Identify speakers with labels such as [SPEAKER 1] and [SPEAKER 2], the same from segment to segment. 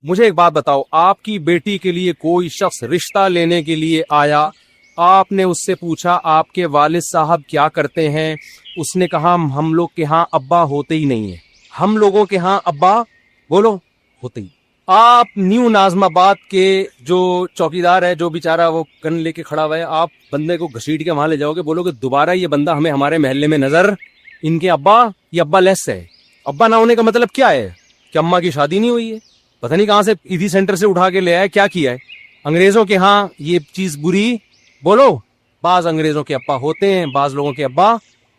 [SPEAKER 1] مجھے ایک بات بتاؤ, آپ کی بیٹی کے لیے کوئی شخص رشتہ لینے کے لیے آیا, آپ نے اس سے پوچھا آپ کے والد صاحب کیا کرتے ہیں, اس نے کہا ہم لوگ کے ہاں ابا ہوتے ہی نہیں ہیں, ہم لوگوں کے ہاں ابا بولو ہوتے ہی. آپ نیو نازم آباد کے جو چوکیدار ہے, جو بیچارہ وہ گن لے کے کھڑا ہوا ہے, آپ بندے کو گھسیٹ کے وہاں لے جاؤ گے, بولو کہ دوبارہ یہ بندہ ہمیں ہمارے محلے میں نظر, ان کے ابا یہ ابا لیس ہے. ابا نہ ہونے کا مطلب کیا ہے کہ اماں کی شادی نہیں ہوئی ہے, پتہ نہیں کہاں سے ایدھی سینٹر سے اٹھا کے لے آیا, کیا کیا ہے. انگریزوں کے ہاں یہ چیز بری, بولو بعض انگریزوں کے ابا ہوتے ہیں, بعض لوگوں کے ابا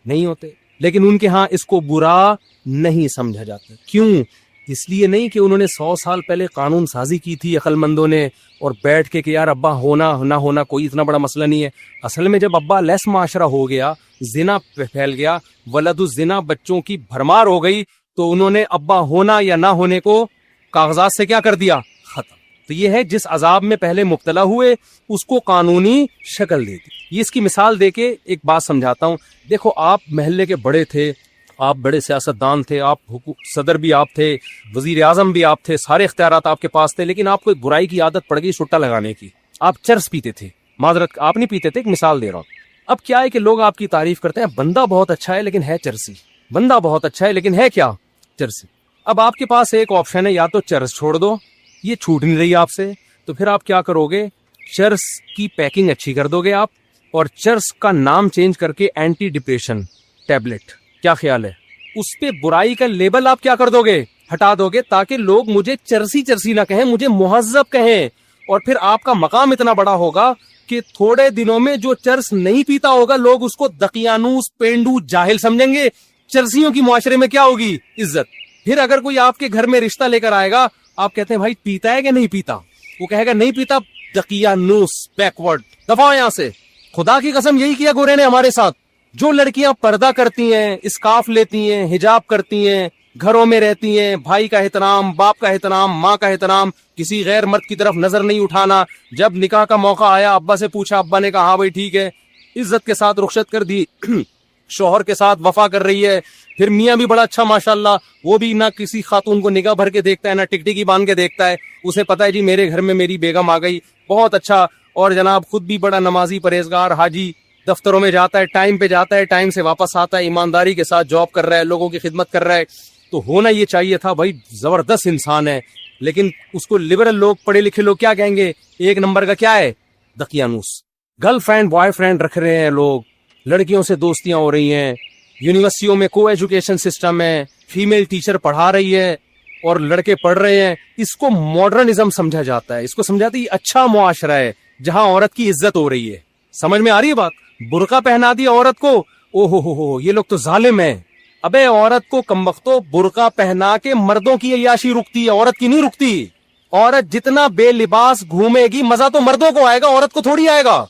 [SPEAKER 1] نہیں ہوتے, لیکن ان کے ہاں اس کو برا نہیں سمجھا جاتا. کیوں؟ اس لیے نہیں کہ انہوں نے 100 سال پہلے قانون سازی کی تھی عقل مندوں نے, اور بیٹھ کے کہ یار ابا ہونا نہ ہونا کوئی اتنا بڑا مسئلہ نہیں ہے. اصل میں جب ابا لیس معاشرہ ہو گیا, زنا پھیل گیا, ولد الزنا بچوں کی بھرمار ہو گئی, تو انہوں نے ابا ہونا یا نہ ہونے کو کاغذات سے کیا کر دیا, ختم. تو یہ ہے جس عذاب میں پہلے مبتلا ہوئے اس کو قانونی شکل دے دی. یہ اس کی مثال دے کے ایک بات سمجھاتا ہوں. دیکھو آپ محلے کے بڑے تھے, آپ بڑے سیاستدان تھے, آپ صدر بھی آپ تھے, وزیر اعظم بھی آپ تھے, سارے اختیارات آپ کے پاس تھے, لیکن آپ کو ایک برائی کی عادت پڑ گئی سٹا لگانے کی. آپ چرس پیتے تھے, معذرت آپ نہیں پیتے تھے, ایک مثال دے رہا ہوں. اب کیا ہے کہ لوگ آپ کی تعریف کرتے ہیں, بندہ بہت اچھا ہے لیکن ہے چرسی, بندہ بہت اچھا ہے لیکن ہے کیا, چرسی. اب آپ کے پاس ایک آپشن ہے, یا تو چرس چھوڑ دو, یہ چھوٹ نہیں رہی آپ سے, تو پھر آپ کیا کرو گے, چرس کی پیکنگ اچھی کر دو گے آپ, اور چرس کا نام چینج کر کے اینٹی ڈپریشن ٹیبلٹ, کیا خیال ہے, اس پہ برائی کا لیبل آپ کیا کر دو گے, ہٹا دو گے, تاکہ لوگ مجھے چرسی چرسی نہ کہیں, مجھے مہذب کہیں. اور پھر آپ کا مقام اتنا بڑا ہوگا کہ تھوڑے دنوں میں جو چرس نہیں پیتا ہوگا لوگ اس کو دقیانوس, پینڈو, جاہل سمجھیں گے. چرسیوں کی معاشرے میں کیا ہوگی, عزت. پھر اگر کوئی آپ کے گھر میں رشتہ لے کر آئے گا, آپ کہتے ہیں بھائی پیتا ہے کہ نہیں پیتا, وہ کہے گا نہیں پیتا, دقیانوس, بیکورڈ, دفاع یہاں سے. خدا کی قسم یہی کیا گورے نے ہمارے ساتھ. جو لڑکیاں پردہ کرتی ہیں, اسکارف لیتی ہیں, حجاب کرتی ہیں, گھروں میں رہتی ہیں, بھائی کا احترام, باپ کا احترام, ماں کا احترام, کسی غیر مرد کی طرف نظر نہیں اٹھانا. جب نکاح کا موقع آیا ابا سے پوچھا, ابا نے کہا ہاں بھائی ٹھیک ہے, عزت کے ساتھ رخصت کر دی. شوہر کے ساتھ وفا کر رہی ہے. پھر میاں بھی بڑا اچھا ماشاءاللہ, وہ بھی نہ کسی خاتون کو نگاہ بھر کے دیکھتا ہے, نہ ٹکٹکی باندھ کے دیکھتا ہے. اسے پتا ہے جی میرے گھر میں میری بیگم آ گئی, بہت اچھا. اور جناب خود بھی بڑا نمازی, پرہیزگار, حاجی, دفتروں میں جاتا ہے, ٹائم پہ جاتا ہے, ٹائم سے واپس آتا ہے, ایمانداری کے ساتھ جاب کر رہا ہے, لوگوں کی خدمت کر رہا ہے. تو ہونا یہ چاہیے تھا بھائی زبردست انسان ہے. لیکن اس کو لبرل لوگ, پڑھے لکھے لوگ کیا کہیں گے, ایک نمبر کا کیا ہے, دقیانوس. گرل فرینڈ بوائے فرینڈ رکھ رہے ہیں لوگ, لڑکیوں سے دوستیاں ہو رہی ہیں, یونیورسٹیوں میں کو ایجوکیشن سسٹم ہے, فیمیل ٹیچر پڑھا رہی ہے اور لڑکے پڑھ رہے ہیں. اس کو ماڈرنزم سمجھا جاتا ہے, اس کو سمجھاتے ہیں اچھا معاشرہ ہے جہاں عورت کی عزت ہو رہی ہے. سمجھ میں آ رہی ہے بات؟ برقع پہنا دی عورت کو, او ہو یہ لوگ تو ظالم ہیں. ابے عورت کو کمبختو برقع پہنا کے مردوں کی عیاشی رکتی ہے, عورت کی نہیں رکتی. عورت جتنا بے لباس گھومے گی مزہ تو مردوں کو آئے گا, عورت کو تھوڑی آئے گا.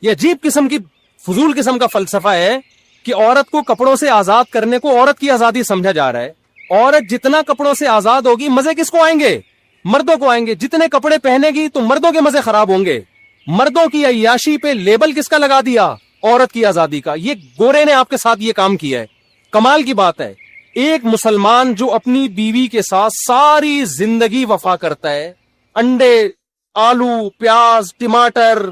[SPEAKER 1] یہ عجیب قسم کی فضول قسم کا فلسفہ ہے کہ عورت کو کپڑوں سے آزاد کرنے کو عورت کی آزادی سمجھا جا رہا ہے. عورت جتنا کپڑوں سے آزاد ہوگی مزے کس کو آئیں گے, مردوں کو آئیں گے. جتنے کپڑے پہنے گی تو مردوں کے مزے خراب ہوں گے. مردوں کی عیاشی پہ لیبل کس کا لگا دیا, عورت کی آزادی کا. یہ گورے نے آپ کے ساتھ یہ کام کیا ہے. کمال کی بات ہے, ایک مسلمان جو اپنی بیوی کے ساتھ ساری زندگی وفا کرتا ہے, انڈے, آلو, پیاز, ٹماٹر,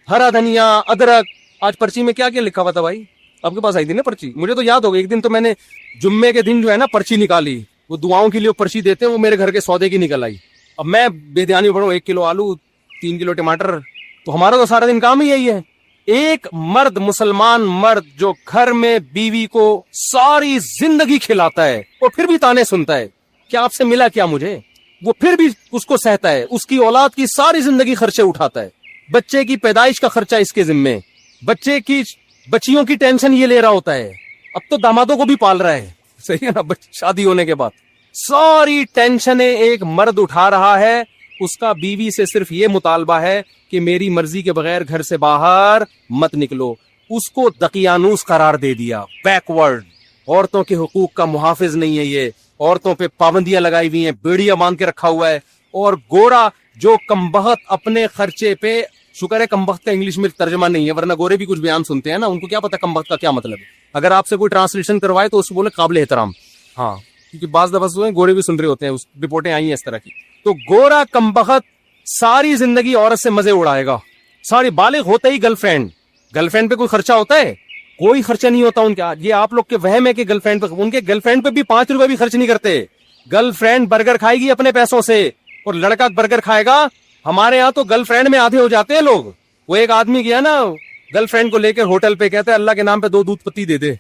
[SPEAKER 1] ہرا دھنیا, ادرک. آج پرچی میں کیا کیا لکھا ہوا تھا بھائی, آپ کے پاس آئی تھی نا پرچی, مجھے تو یاد ہو گئی. ایک دن تو میں نے جمعے کے دن جو ہے نا پرچی نکالی, وہ دعاؤں کے لیے پرچی دیتے ہیں, وہ میرے گھر کے سودے کی نکل آئی. اب میں بے دھیانی پڑھوں, 1 کلو آلو, 3 کلو ٹماٹر, تو ہمارا تو سارا دن کام ہی یہی ہے. ایک مرد, مسلمان مرد جو گھر میں بیوی کو ساری زندگی کھلاتا ہے اور پھر بھی تانے سنتا ہے, کیا آپ سے ملا کیا مجھے, وہ پھر بھی اس کو سہتا ہے, اس کی اولاد کی ساری زندگی خرچے اٹھاتا ہے, بچے کی پیدائش کا خرچہ اس کے ذمے, بچیوں کی ٹینشن یہ لے رہا ہوتا ہے. اب تو دامادوں کو بھی پال رہا ہے, صحیح ہے نا, شادی ہونے کے بعد ساری ٹینشنیں ایک مرد اٹھا رہا ہے. اس کا بیوی سے صرف یہ مطالبہ ہے کہ میری مرضی کے بغیر گھر سے باہر مت نکلو. اس کو دقیانوس قرار دے دیا, بیکورڈ. عورتوں کے حقوق کا محافظ نہیں ہے یہ, عورتوں پہ پابندیاں لگائی ہوئی ہیں, بیڑیاں باندھ کے رکھا ہوا ہے. اور گورا جو کمبخت اپنے خرچے پہ, شکر ہے کمبخت کا انگلش میں ترجمہ نہیں ہے, ورنہ گورے بھی کچھ بیان سنتے ہیں نا, ان کو کیا پتا کمبخت کا کیا مطلب ہے. اگر آپ سے کوئی ٹرانسلیشن کروائے تو اس کو بولے قابل احترام. ہاں, کیونکہ بعض دفعہ گورے بھی سن رہے ہوتے ہیں, رپورٹیں آئی ہیں اس طرح کی. تو گورا کمبخت ساری زندگی عورت سے مزے اڑائے گا, ساری بالغ ہوتا ہی گرل فرینڈ پہ کوئی خرچہ ہوتا ہے؟ کوئی خرچہ نہیں ہوتا ان کا. یہ آپ لوگ کے وہم ہے کہ گرل فرینڈ پہ, ان کے گرل فرینڈ پہ بھی 5 روپے بھی خرچ نہیں کرتے. گرل فرینڈ برگر کھائے گی اپنے پیسوں سے اور لڑکا برگر کھائے گا. ہمارے یہاں تو گرل فرینڈ میں آدھے ہو جاتے ہیں لوگ. وہ ایک آدمی گیا نا گرل فرینڈ کو لے کر ہوٹل پہ, کہتے ہیں اللہ کے نام پہ 2 دودھ پتی دے دے.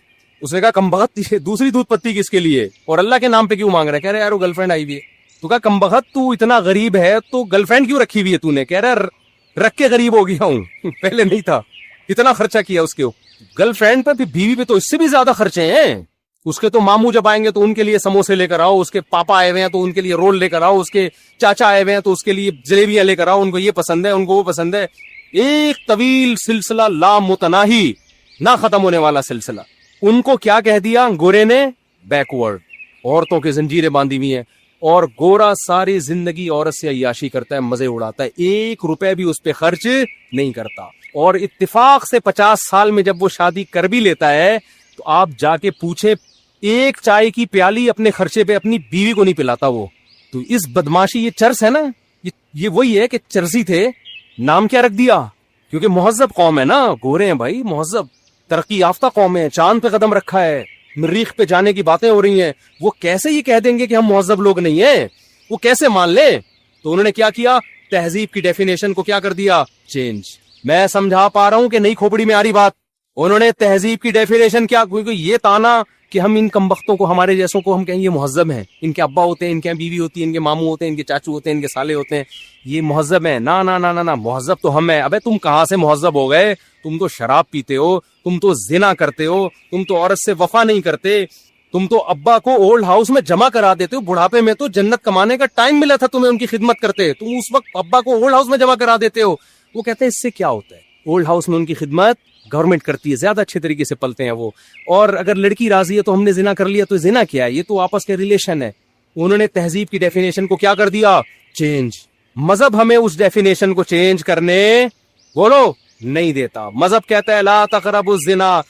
[SPEAKER 1] اس نے کہا کمبخت دوسری دودھ پتی کس کے لیے اور اللہ کے نام پہ کیوں مانگ رہا ہے؟ کہہ رہے یار وہ گرل فرینڈ آئی ہوئی ہے. تو کہا کمبخت تو اتنا غریب ہے تو گرل فرینڈ کیوں رکھی ہوئی ہے تو نے؟ کہہ رہا رکھ کے غریب ہو گیا ہوں, پہلے نہیں تھا. اتنا خرچہ کیا اس کے گرل فرینڈ پہ, بیوی پہ تو اس سے بھی زیادہ خرچے ہیں. اس کے تو ماموں جب آئیں گے تو ان کے لیے سموسے لے کر آؤ, اس کے پاپا آئے ہوئے ہیں تو ان کے لیے رول لے کر آؤ, اس کے چاچا آئے ہوئے ہیں تو اس کے لیے جلیبیاں لے کر آؤ, ان کو یہ پسند ہے, ان کو وہ پسند ہے. ایک طویل سلسلہ لا متناہی, نہ ختم ہونے والا سلسلہ. ان کو کیا کہہ دیا گورے نے؟ بیکورڈ. عورتوں کے زنجیریں باندھی ہوئی ہیں, اور گورا ساری زندگی عورت سے عیاشی کرتا ہے, مزے اڑاتا ہے, 1 روپے بھی اس پہ خرچ نہیں کرتا. اور اتفاق سے 50 سال میں جب وہ شادی کر بھی لیتا ہے تو آپ جا کے پوچھیں, ایک چائے کی پیالی اپنے خرچے پہ اپنی بیوی کو نہیں پلاتا وہ. تو اس بدماشی, یہ چرس ہے نا, یہ وہی ہے کہ چرسی تھے, نام کیا رکھ دیا؟ کیونکہ مہذب قوم ہے نا, گورے ہیں بھائی, مہذب ترقی یافتہ قوم ہے, چاند پہ قدم رکھا ہے, مریخ پہ جانے کی باتیں ہو رہی ہیں. وہ کیسے یہ کہہ دیں گے کہ ہم مہذب لوگ نہیں ہیں؟ وہ کیسے مان لیں؟ تو انہوں نے کیا کیا, تہذیب کی ڈیفینیشن کو کیا کر دیا؟ چینج. میں سمجھا پا رہا ہوں کہ نہیں کھوپڑی میں آ رہی بات؟ انہوں نے تہذیب کی ڈیفینیشن کیا, کیونکہ یہ تانا کہ ہم ان کمبختوں کو, ہمارے جیسوں کو ہم کہیں یہ مہذب ہیں, ان کے ابا ہوتے ہیں, ان کے بیوی ہوتی ہے, ان کے ماموں ہوتے ہیں, ان کے چاچو ہوتے ہیں, ان کے سالے ہوتے ہیں, یہ مہذب ہیں. نا نا نا نا, مہذب تو ہم ہیں. ابے تم کہاں سے مہذب ہو گئے؟ تم تو شراب پیتے ہو, تم تو زنا کرتے ہو, تم تو عورت سے وفا نہیں کرتے, تم تو ابا کو اولڈ ہاؤس میں جمع کرا دیتے ہو. بڑھاپے میں تو جنت کمانے کا ٹائم ملا تھا تمہیں ان کی خدمت کرتے, تم اس وقت ابا کو اولڈ ہاؤس میں جمع کرا دیتے ہو. وہ کہتے ہیں اس سے کیا ہوتا ہے, اولڈ ہاؤس میں ان کی خدمت گورنمنٹ کرتی ہے, زیادہ اچھے طریقے سے پلتے ہیں وہ. اور اگر لڑکی راضی ہے تو ہم نے زنا کر لیا, تو زنا کیا ہے؟ یہ تو آپس کے ریلیشن ہے. انہوں نے تہذیب کی ڈیفینیشن کو کیا کر دیا؟ چینج. مذہب ہمیں اس ڈیفینیشن کو چینج کرنے بولو نہیں دیتا. مذہب کہتا ہے لا تقربوا الزنا.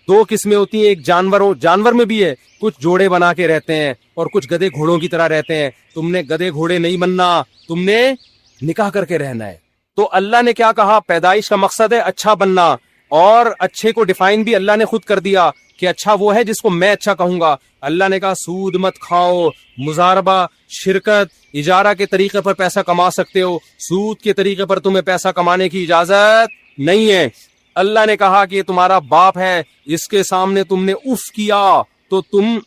[SPEAKER 1] 2 قسمیں ہوتی ہیں, ایک جانور میں بھی ہے, کچھ جوڑے بنا کے رہتے ہیں اور کچھ گدے گھوڑوں کی طرح رہتے ہیں. تم نے گدے گھوڑے نہیں بننا, تم نے نکاح کر کے رہنا ہے. تو اللہ نے کیا کہا؟ پیدائش کا مقصد ہے اچھا بننا, اور اچھے کو ڈیفائن بھی اللہ نے خود کر دیا کہ اچھا وہ ہے جس کو میں اچھا کہوں گا. اللہ نے کہا سود مت کھاؤ, مزاربہ, شرکت, اجارہ کے طریقے پر پیسہ کما سکتے ہو, سود کے طریقے پر تمہیں پیسہ کمانے کی اجازت نہیں ہے. اللہ نے کہا کہ یہ تمہارا باپ ہے, اس کے سامنے تم نے اف کیا تو تم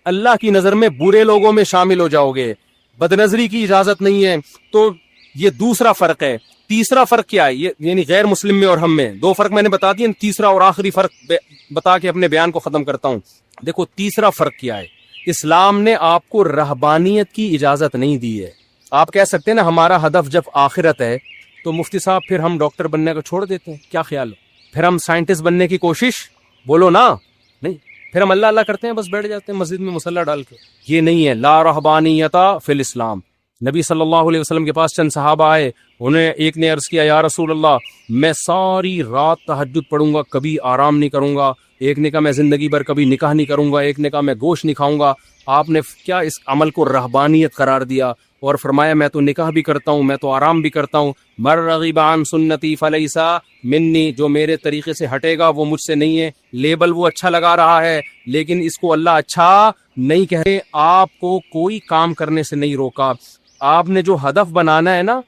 [SPEAKER 1] اللہ کی نظر میں برے لوگوں میں شامل ہو جاؤ گے. بدنظری کی اجازت نہیں ہے. تو یہ دوسرا فرق ہے. تیسرا فرق کیا ہے؟ یہ یعنی غیر مسلم میں اور ہم میں 2 فرق میں نے بتا دیے. تیسرا اور آخری فرق بتا کے اپنے بیان کو ختم کرتا ہوں. دیکھو تیسرا فرق کیا ہے. اسلام نے آپ کو رہبانیت کی اجازت نہیں دی ہے. آپ کہہ سکتے ہیں نا ہمارا ہدف جب آخرت ہے تو مفتی صاحب پھر ہم ڈاکٹر بننے کو چھوڑ دیتے ہیں, کیا خیال ہو؟ پھر ہم سائنٹسٹ بننے کی کوشش, بولو نا, نہیں, پھر ہم اللہ اللہ کرتے ہیں, بس بیٹھ جاتے ہیں مسجد میں مسلح ڈال کے. یہ نہیں ہے. لا رہبانیت فی الاسلام. نبی صلی اللہ علیہ وسلم کے پاس چند صحابہ آئے, انہیں ایک نے عرض کیا یا رسول اللہ میں ساری رات تہجد پڑھوں گا, کبھی آرام نہیں کروں گا. ایک نے کہا میں زندگی بھر کبھی نکاح نہیں کروں گا. ایک نے کہا میں گوشت نہیں کھاؤں گا. آپ نے کیا اس عمل کو رہبانیت قرار دیا اور فرمایا میں تو نکاح بھی کرتا ہوں, میں تو آرام بھی کرتا ہوں. مر رغب عن سنتی فلیس منی, جو میرے طریقے سے ہٹے گا وہ مجھ سے نہیں ہے. لیبل وہ اچھا لگا رہا ہے لیکن اس کو اللہ اچھا نہیں کہہ رہے. آپ کو کوئی کام کرنے سے نہیں روکا. آپ نے جو ہدف بنانا ہے نا,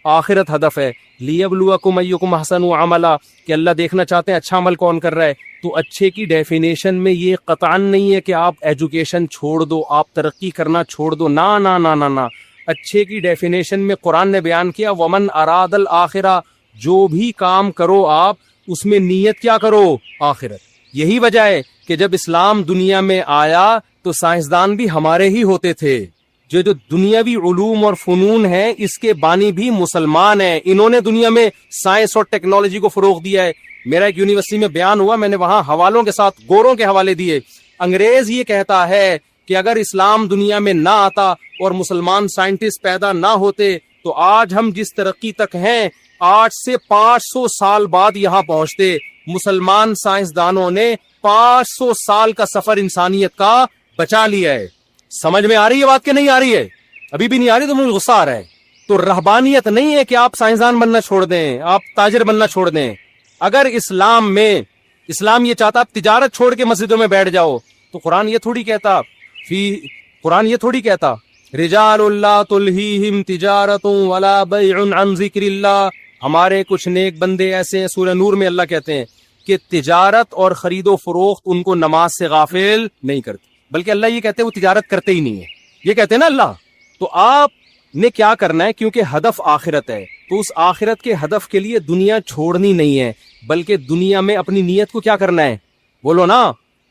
[SPEAKER 1] آخرت ہدف ہے. لیبلوکم ایکم احسن عملا, کہ اللہ دیکھنا چاہتے ہیں اچھا عمل کون کر رہا ہے. تو اچھے کی ڈیفینیشن میں یہ قطعاً نہیں ہے کہ آپ ایجوکیشن چھوڑ دو, آپ ترقی کرنا چھوڑ دو. نا نا نا نا نا. اچھے کی ڈیفینیشن میں قرآن نے بیان کیا ومن اراد الآخرہ, جو بھی کام کرو آپ اس میں نیت کیا کرو؟ آخرت. یہی وجہ ہے کہ جب اسلام دنیا میں آیا تو سائنسدان بھی ہمارے ہی ہوتے تھے. جو دنیاوی علوم اور فنون ہیں اس کے بانی بھی مسلمان ہیں. انہوں نے دنیا میں سائنس اور ٹیکنالوجی کو فروغ دیا ہے. میرا ایک یونیورسٹی میں بیان ہوا, میں نے وہاں حوالوں کے ساتھ گوروں کے حوالے دیے. انگریز یہ کہتا ہے کہ اگر اسلام دنیا میں نہ آتا اور مسلمان سائنٹسٹ پیدا نہ ہوتے تو آج ہم جس ترقی تک ہیں 8 سے 500 سال بعد یہاں پہنچتے. مسلمان سائنسدانوں نے 500 سال کا سفر انسانیت کا بچا لیا ہے. سمجھ میں آ رہی ہے بات کہ نہیں آ رہی ہے؟ ابھی بھی نہیں آ رہی تو مجھے غصہ آ رہا ہے. تو رہبانیت نہیں ہے کہ آپ سائنسدان بننا چھوڑ دیں, آپ تاجر بننا چھوڑ دیں. اگر اسلام یہ چاہتا آپ تجارت چھوڑ کے مسجدوں میں بیٹھ جاؤ, تو قرآن یہ تھوڑی کہتا رجال اللہ تلہیہم تجارت ولا بیع عن ذکر اللہ. ہمارے کچھ نیک بندے ایسے ہیں, سورہ نور میں اللہ کہتے ہیں کہ تجارت اور خرید و فروخت ان کو نماز سے غافل نہیں کرتی, بلکہ اللہ یہ کہتے ہیں وہ تجارت کرتے ہی نہیں ہے, یہ کہتے ہیں نا اللہ. تو آپ نے کیا کرنا ہے, کیونکہ ہدف آخرت ہے, تو اس آخرت کے ہدف کے لیے دنیا چھوڑنی نہیں ہے, بلکہ دنیا میں اپنی نیت کو کیا کرنا ہے, بولو نا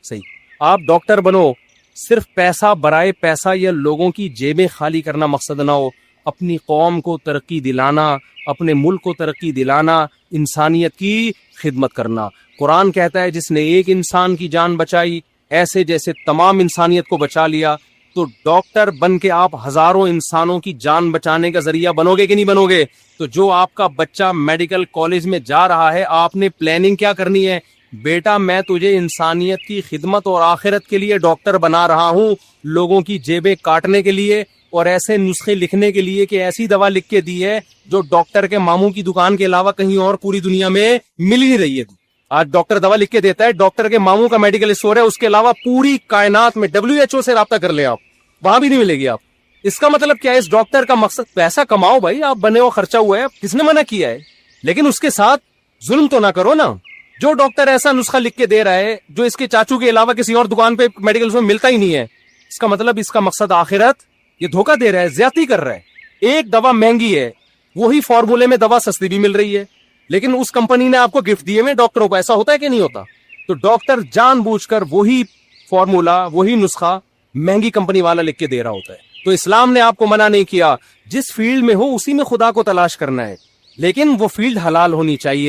[SPEAKER 1] صحیح. آپ ڈاکٹر بنو, صرف پیسہ برائے پیسہ یا لوگوں کی جیبیں خالی کرنا مقصد نہ ہو, اپنی قوم کو ترقی دلانا, اپنے ملک کو ترقی دلانا, انسانیت کی خدمت کرنا. قرآن کہتا ہے جس نے ایک انسان کی جان بچائی ایسے جیسے تمام انسانیت کو بچا لیا. تو ڈاکٹر بن کے آپ ہزاروں انسانوں کی جان بچانے کا ذریعہ بنو گے کہ نہیں بنو گے؟ تو جو آپ کا بچہ میڈیکل کالج میں جا رہا ہے, آپ نے پلاننگ کیا کرنی ہے, بیٹا میں تجھے انسانیت کی خدمت اور آخرت کے لیے ڈاکٹر بنا رہا ہوں, لوگوں کی جیبیں کاٹنے کے لیے اور ایسے نسخے لکھنے کے لیے کہ ایسی دوا لکھ کے دی ہے جو ڈاکٹر کے ماموں کی دکان کے علاوہ کہیں اور پوری دنیا میں مل ہی نہیں رہی ہے. آج ڈاکٹر دوا لکھ کے دیتا ہے, ڈاکٹر کے ماموں کا میڈیکل اسٹور ہے, اس کے علاوہ پوری کائنات میں WHO سے رابطہ کر لیں آپ, وہاں بھی نہیں ملے گی آپ. اس کا مطلب کیا ہے, اس ڈاکٹر کا مقصد پیسہ کماؤ بھائی, آپ بنے ہو, خرچہ ہوا ہے, کس نے منع کیا ہے, لیکن اس کے ساتھ ظلم تو نہ کرو نا. جو ڈاکٹر ایسا نسخہ لکھ کے دے رہا ہے جو اس کے چاچو کے علاوہ کسی اور دکان پہ میڈیکل میں ملتا ہی نہیں ہے, اس کا مطلب اس کا مقصد آخرت, یہ دھوکہ دے رہا ہے, زیادتی کر رہا ہے. ایک دوا مہنگی ہے, وہی فارمولے میں دوا سستی بھی مل رہی ہے, لیکن اس کمپنی نے آپ کو گفٹ دیے ہوئے ڈاکٹروں کو. ایسا ہوتا ہے کہ نہیں ہوتا؟ تو ڈاکٹر جان بوجھ کر وہی فارمولا, وہی نسخہ مہنگی کمپنی والا لکھ کے دے رہا ہوتا ہے. تو اسلام نے آپ کو منع نہیں کیا, جس فیلڈ میں ہو اسی میں خدا کو تلاش کرنا ہے, لیکن وہ فیلڈ حلال ہونی چاہیے.